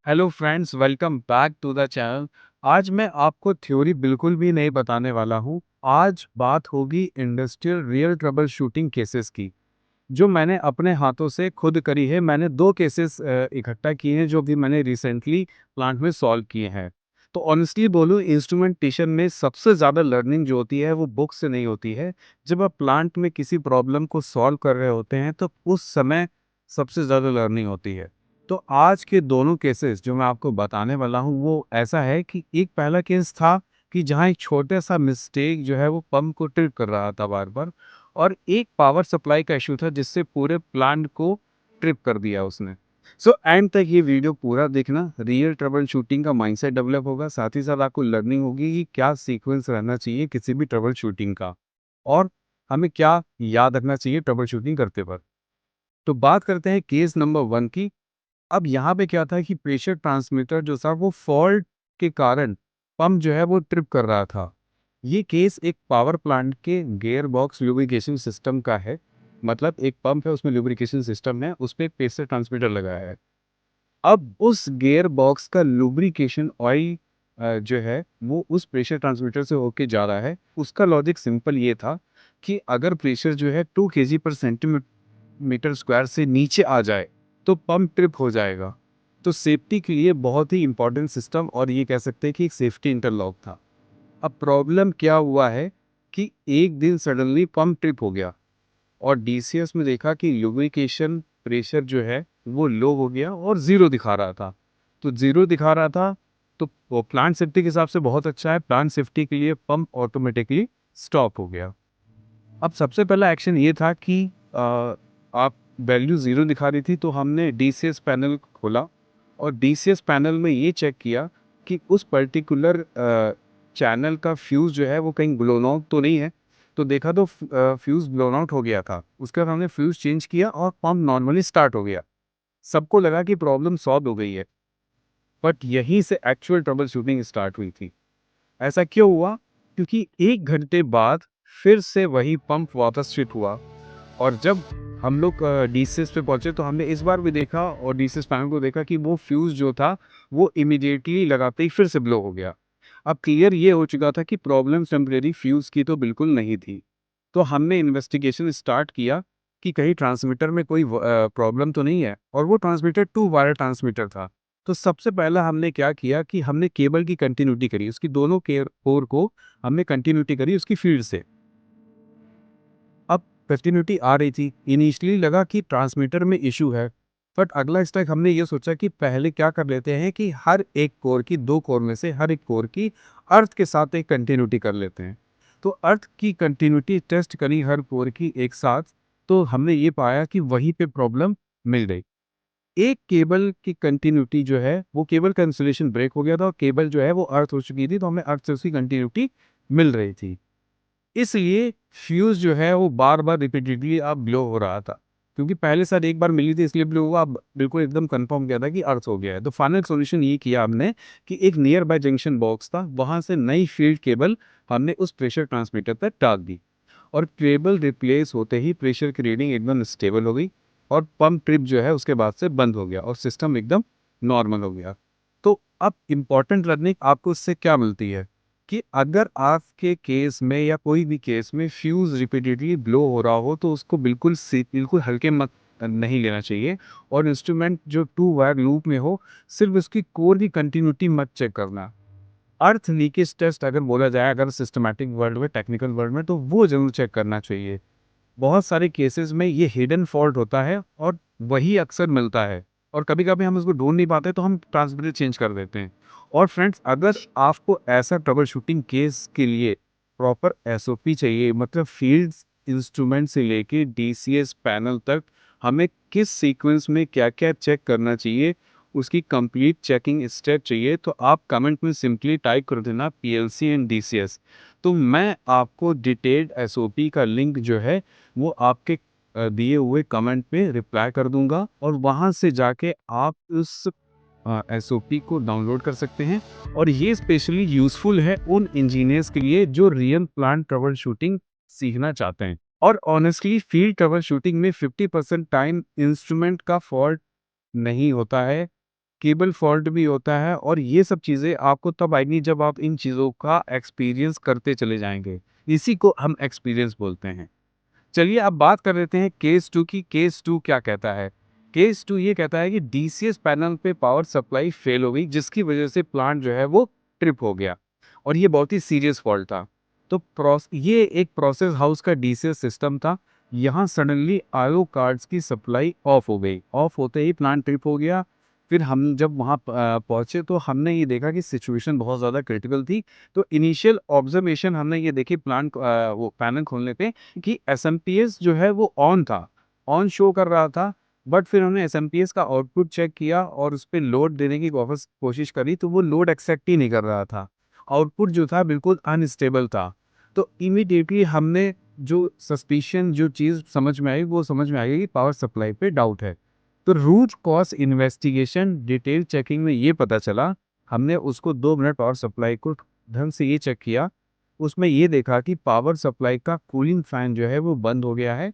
Hello friends, welcome back to the channel. आज मैं आपको थ्योरी बिल्कुल भी नहीं बताने वाला हूँ। आज बात होगी industrial real trouble shooting cases की, जो मैंने अपने हाथों से खुद करी है। मैंने दो केसेस इकट्ठा किए हैं जो कि मैंने रिसेंटली प्लांट में सॉल्व किए हैं। तो ऑनेस्टली बोलूँ, इंस्ट्रूमेंटेशन में सबसे ज़्यादा लर्निंग जो होती है वो बुक से नहीं होती है। जब आप प्लांट में किसी प्रॉब्लम को सॉल्व कर रहे होते हैं तो उस समय सबसे ज़्यादा लर्निंग होती है। तो आज के दोनों केसेस जो मैं आपको बताने वाला हूँ वो ऐसा है कि एक पहला केस था कि जहाँ एक छोटा सा मिस्टेक जो है वो पंप को ट्रिप कर रहा था बार बार, और एक पावर सप्लाई का इशू था जिससे पूरे प्लांट को ट्रिप कर दिया उसने। सो एंड तक ये वीडियो पूरा देखना, रियल ट्रबल शूटिंग का माइंडसेट डेवलप होगा, साथ ही साथ आपको लर्निंग होगी कि क्या सीक्वेंस रहना चाहिए किसी भी ट्रबल शूटिंग का, और हमें क्या याद रखना चाहिए ट्रबल शूटिंग करते वक्त। तो बात करते हैं केस नंबर 1 की। अब यहाँ पे क्या था कि प्रेशर ट्रांसमीटर जो था वो फॉल्ट के कारण पंप जो है वो ट्रिप कर रहा था। ये केस एक पावर प्लांट के गियर बॉक्स लुब्रिकेशन सिस्टम का है। मतलब एक पंप है, उसमें लुब्रिकेशन सिस्टम है, उसपे एक प्रेशर ट्रांसमीटर लगाया है। अब उस गियर बॉक्स का लुब्रिकेशन ऑयल जो है वो उस प्रेशर ट्रांसमीटर से होके जा रहा है। उसका लॉजिक सिंपल ये था कि अगर प्रेशर जो है 2 केजी पर सेंटीमीटर स्क्वायर से नीचे आ जाए तो पंप ट्रिप हो जाएगा। तो सेफ्टी के लिए बहुत ही इंपॉर्टेंट सिस्टम, और ये कह सकते हैं कि एक सेफ्टी इंटरलॉक था। अब प्रॉब्लम क्या हुआ है कि एक दिन सडनली पंप ट्रिप हो गया और डीसीएस में देखा कि लुब्रिकेशन प्रेशर जो है वो लो हो गया और ज़ीरो दिखा रहा था। तो ज़ीरो दिखा रहा था तो वो प्लांट सेफ्टी के हिसाब से बहुत अच्छा है। प्लांट सेफ्टी के लिए पंप ऑटोमेटिकली स्टॉप हो गया। अब सबसे पहला एक्शन ये था कि आप वैल्यू ज़ीरो दिखा रही थी तो हमने डीसीएस पैनल खोला और डीसीएस पैनल में ये चेक किया कि उस पर्टिकुलर चैनल का फ्यूज़ जो है वो कहीं ब्लोन आउट तो नहीं है। तो देखा तो फ्यूज़ ब्लोन आउट हो गया था। उसके बाद हमने फ्यूज़ चेंज किया और पंप नॉर्मली स्टार्ट हो गया। सबको लगा कि प्रॉब्लम सॉल्व हो गई है, बट यहीं से एक्चुअल ट्रबल शूटिंग स्टार्ट हुई थी। ऐसा क्यों हुआ? क्योंकि 1 घंटे बाद फिर से वही पंप वापस फिट हुआ, और जब हम लोग डीसीएस पे पहुँचे तो हमने इस बार भी देखा और डीसीएस पैनल को देखा कि वो फ्यूज़ जो था वो इमीडिएटली लगाते ही फिर से ब्लो हो गया। अब क्लियर ये हो चुका था कि प्रॉब्लम टेम्परेरी फ्यूज़ की तो बिल्कुल नहीं थी। तो हमने इन्वेस्टिगेशन स्टार्ट किया कि कहीं ट्रांसमीटर में कोई प्रॉब्लम तो नहीं है, और वो ट्रांसमीटर 2 वायर ट्रांसमीटर था। तो सबसे पहला हमने क्या किया कि हमने केबल की कंटिन्यूटी करी, उसकी दोनों कोर को हमने कंटिन्यूटी करी उसकी फील्ड से। अब कंटिन्यूटी आ रही थी, इनिशियली लगा कि ट्रांसमीटर में इशू है, बट अगला स्टेप हमने ये सोचा कि पहले क्या कर लेते हैं कि हर एक कोर की, 2 कोर में से हर एक कोर की अर्थ के साथ एक कंटिन्यूटी कर लेते हैं। तो अर्थ की कंटिन्यूटी टेस्ट करी हर कोर की एक साथ, तो हमने ये पाया कि वहीं पे प्रॉब्लम मिल गई। एक केबल की कंटिन्यूटी जो है वो केबल का इंसुलेशन ब्रेक हो गया था और केबल जो है वो अर्थ हो चुकी थी, तो हमें अर्थ से उसकी कंटिन्यूटी मिल रही थी। इसलिए फ्यूज़ जो है वो बार-बार रिपीटेडली अब ब्लो हो रहा था। क्योंकि पहले शायद एक बार मिली थी इसलिए ब्लो हुआ, अब बिल्कुल एकदम कन्फर्म किया था कि अर्थ हो गया है। तो फाइनल सॉल्यूशन ये किया हमने कि एक नियर बाय जंक्शन बॉक्स था, वहाँ से नई फील्ड केबल हमने उस प्रेशर ट्रांसमीटर पे टाँग दी, और केबल रिप्लेस होते ही प्रेशर की रीडिंग एकदम स्टेबल हो गई और पंप ट्रिप जो है उसके बाद से बंद हो गया और सिस्टम एकदम नॉर्मल हो गया। तो अब इम्पोर्टेंट लर्निंग आपको इससे क्या मिलती है कि अगर आपके केस में या कोई भी केस में फ्यूज़ रिपीटेडली ब्लो हो रहा हो तो उसको बिल्कुल हल्के मत नहीं लेना चाहिए, और इंस्ट्रूमेंट जो 2 वायर लूप में हो सिर्फ उसकी कोर की कंटिन्यूटी मत चेक करना। अर्थ लीकेज टेस्ट अगर बोला जाए, अगर सिस्टमैटिक वर्ल्ड में, टेक्निकल वर्ल्ड में, तो वो ज़रूर चेक करना चाहिए। बहुत सारे केसेस में ये हिडन फॉल्ट होता है और वही अक्सर मिलता है, और कभी-कभी हम उसको ढूँढ नहीं पाते तो हम ट्रांसमीटर चेंज कर देते हैं। और फ्रेंड्स, अगर आपको ऐसा ट्रबल शूटिंग केस के लिए प्रॉपर एसओपी चाहिए, मतलब फील्ड्स इंस्ट्रूमेंट से लेके डीसीएस पैनल तक हमें किस सीक्वेंस में क्या-क्या चेक करना चाहिए, उसकी कंप्लीट चेकिंग स्टेप चाहिए, तो आप कमेंट में सिंपली टाइप कर देना पीएलसी एंड डीसीएस। तो मैं आपको डिटेल्ड एसओपी का लिंक जो है वो आपके दिए हुए कमेंट पे रिप्लाई कर दूंगा, और वहां से जाके आप उस एसओपी को डाउनलोड कर सकते हैं। और ये स्पेशली यूज़फुल है उन इंजीनियर्स के लिए जो रियल प्लांट ट्रबल शूटिंग सीखना चाहते हैं। और ऑनेस्टली फील्ड ट्रबल शूटिंग में 50% टाइम इंस्ट्रूमेंट का फॉल्ट नहीं होता है, केबल फॉल्ट भी होता है, और ये सब चीज़ें आपको तब आएँगी जब आप इन चीज़ों का एक्सपीरियंस करते चले जाएँगे। इसी को हम एक्सपीरियंस बोलते हैं। चलिए अब बात कर लेते हैं केस 2 की। केस 2 क्या कहता है? केस 2 ये कहता है कि डीसीएस पैनल पे पावर सप्लाई फेल हो गई, जिसकी वजह से प्लांट जो है वो ट्रिप हो गया, और ये बहुत ही सीरियस फॉल्ट था। तो ये एक प्रोसेस हाउस का डीसीएस सिस्टम था। यहाँ सडनली आईओ कार्ड्स की सप्लाई ऑफ हो गई। ऑफ होते ही प्लांट ट्रिप हो गया। फिर हम जब वहाँ पहुँचे तो हमने ये देखा कि सिचुएशन बहुत ज़्यादा क्रिटिकल थी। तो इनिशियल ऑब्जर्वेशन हमने ये देखी प्लांट वो पैनल खोलने पे कि एसएमपीएस जो है वो ऑन था, ऑन शो कर रहा था। बट फिर हमने एसएमपीएस का आउटपुट चेक किया और उस पे लोड देने की वापस कोशिश करी, तो वो लोड एक्सेप्ट ही नहीं कर रहा था। आउटपुट जो था बिल्कुल अनस्टेबल था। तो इमीडिएटली हमने जो सस्पिशन, जो चीज़ समझ में आई, वो समझ में आ गई कि पावर सप्लाई पे डाउट है। तो root cause investigation detail checking में ये पता चला, हमने उसको 2 मिनट पावर सप्लाई को ढंग से ये चेक किया, उसमें ये देखा कि पावर सप्लाई का कूलिंग फैन जो है वो बंद हो गया है,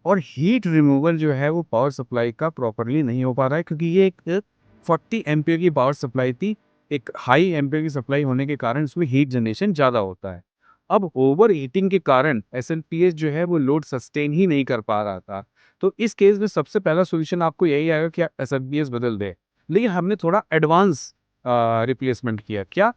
और हीट रिमूवल जो है वो पावर सप्लाई का प्रॉपर्ली नहीं हो पा रहा है, क्योंकि ये एक 40 एम्पीयर की पावर सप्लाई थी। एक हाई एम्पीयर की सप्लाई होने के कारण इसमें हीट जनरेशन ज़्यादा होता है। अब ओवर हीटिंग के कारण एसएलपीएस जो है वो लोड सस्टेन ही नहीं कर पा रहा था। तो इस केस में सबसे पहला सॉल्यूशन आपको यही आएगा कि आप एसएलपीएस बदल दें। लेकिन हमने थोड़ा एडवांस रिप्लेसमेंट किया। क्या?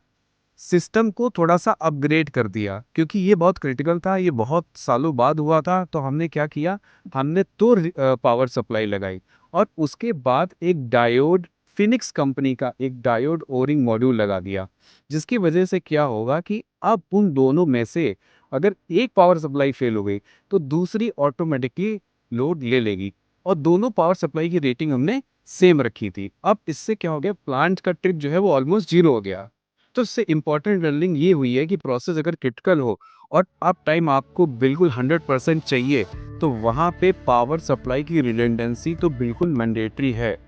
सिस्टम को थोड़ा-सा अपग्रेड कर दिया, क्योंकि ये बहुत क्रिटिकल था, ये बहुत सालों बाद हुआ था। तो हमने क्या किया, हमने तो पावर सप्लाई लगाई, और उसके बाद एक डायोड, फिनिक्स कंपनी का एक डायोड ओरिंग मॉड्यूल लगा दिया। जिसकी वजह से क्या होगा कि अब उन दोनों में से अगर एक पावर सप्लाई फेल हो गई, तो दूसरी ऑटोमेटिकली लोड ले लेगी, और दोनों पावर सप्लाई की रेटिंग हमने सेम रखी थी। अब इससे क्या हो गया, प्लांट का ट्रिप जो है वो ऑलमोस्ट 0 हो गया। तो इससे इम्पोर्टेंट लर्निंग ये हुई है कि प्रोसेस अगर क्रिटिकल हो और अप टाइम आपको बिल्कुल 100% चाहिए, तो वहाँ पे पावर सप्लाई की रिडंडेंसी तो बिल्कुल मैंडेटरी है।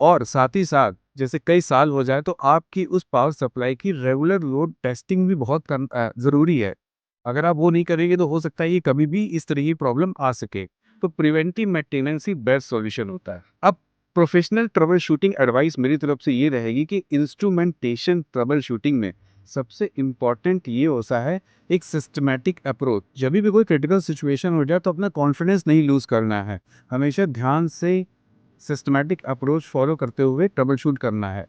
और साथ ही साथ जैसे कई साल हो जाए तो आपकी उस पावर सप्लाई की रेगुलर लोड टेस्टिंग भी बहुत ज़रूरी है। अगर आप वो नहीं करेंगे तो हो सकता है कि कभी भी इस तरह की प्रॉब्लम आ सके। तो प्रिवेंटिव मेंटेनेंस ही बेस्ट सॉल्यूशन होता है। अब प्रोफेशनल ट्रबल शूटिंग एडवाइस मेरी तरफ से ये रहेगी कि इंस्ट्रूमेंटेशन ट्रबल शूटिंग में सबसे इम्पॉर्टेंट ये होता है एक सिस्टमैटिक अप्रोच। जब भी कोई क्रिटिकल सिचुएशन हो जाए तो अपना कॉन्फिडेंस नहीं लूज़ करना है। हमेशा ध्यान से सिस्टमैटिक अप्रोच फॉलो करते हुए ट्रबल शूट करना है।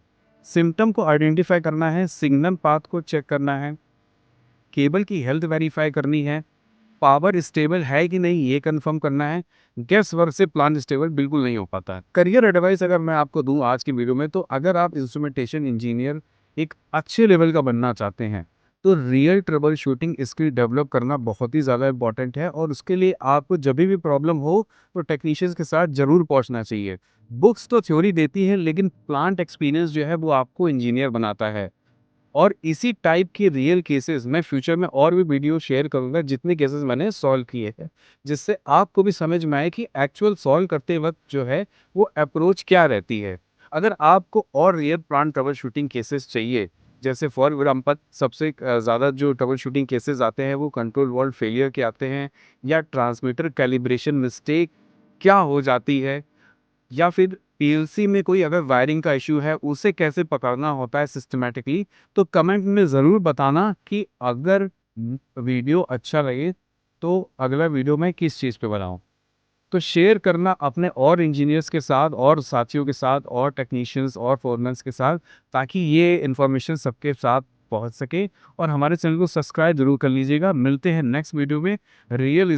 सिम्टम को आइडेंटिफाई करना है, सिग्नल पाथ को चेक करना है, केबल की हेल्थ वेरीफाई करनी है, पावर स्टेबल है कि नहीं ये कंफर्म करना है। गैस वर्क से प्लांट स्टेबल बिल्कुल नहीं हो पाता है। करियर एडवाइस अगर मैं आपको दूं आज की वीडियो में, तो अगर आप इंस्ट्रूमेंटेशन इंजीनियर एक अच्छे लेवल का बनना चाहते हैं, तो real trouble shooting skill develop करना बहुत ही ज़्यादा इंपॉर्टेंट है, और उसके लिए आपको जब भी प्रॉब्लम हो तो टेक्नीशियंस के साथ ज़रूर पहुंचना चाहिए। बुक्स तो थ्योरी देती है, लेकिन प्लांट एक्सपीरियंस जो है वो आपको इंजीनियर बनाता है। और इसी टाइप के रियल केसेस मैं फ्यूचर में और भी वीडियो शेयर करूंगा, जितने केसेस मैंने सॉल्व किए हैं, जिससे आपको भी समझ में आए कि एक्चुअल सॉल्व करते वक्त जो है वो अप्रोच क्या रहती है। अगर आपको और real plant trouble shooting cases चाहिए, जैसे फॉर एग्जाम्पल सबसे ज़्यादा जो ट्रबल शूटिंग केसेस आते हैं वो कंट्रोल वॉल्व फेलियर के आते हैं, या ट्रांसमीटर कैलिब्रेशन मिस्टेक क्या हो जाती है, या फिर पीएलसी में कोई अगर वायरिंग का इश्यू है, उसे कैसे पकड़ना होता है सिस्टमैटिकली, तो कमेंट में ज़रूर बताना कि अगर वीडियो अच्छा लगे तो अगला वीडियो मैं किस चीज़ पे बनाऊँ। तो शेयर करना अपने और इंजीनियर्स के साथ, और साथियों के साथ, और टेक्नीशियंस और फोरमैन्स के साथ, ताकि ये इन्फॉर्मेशन सबके साथ पहुंच सके। और हमारे चैनल को सब्सक्राइब जरूर कर लीजिएगा। मिलते हैं नेक्स्ट वीडियो में। रियल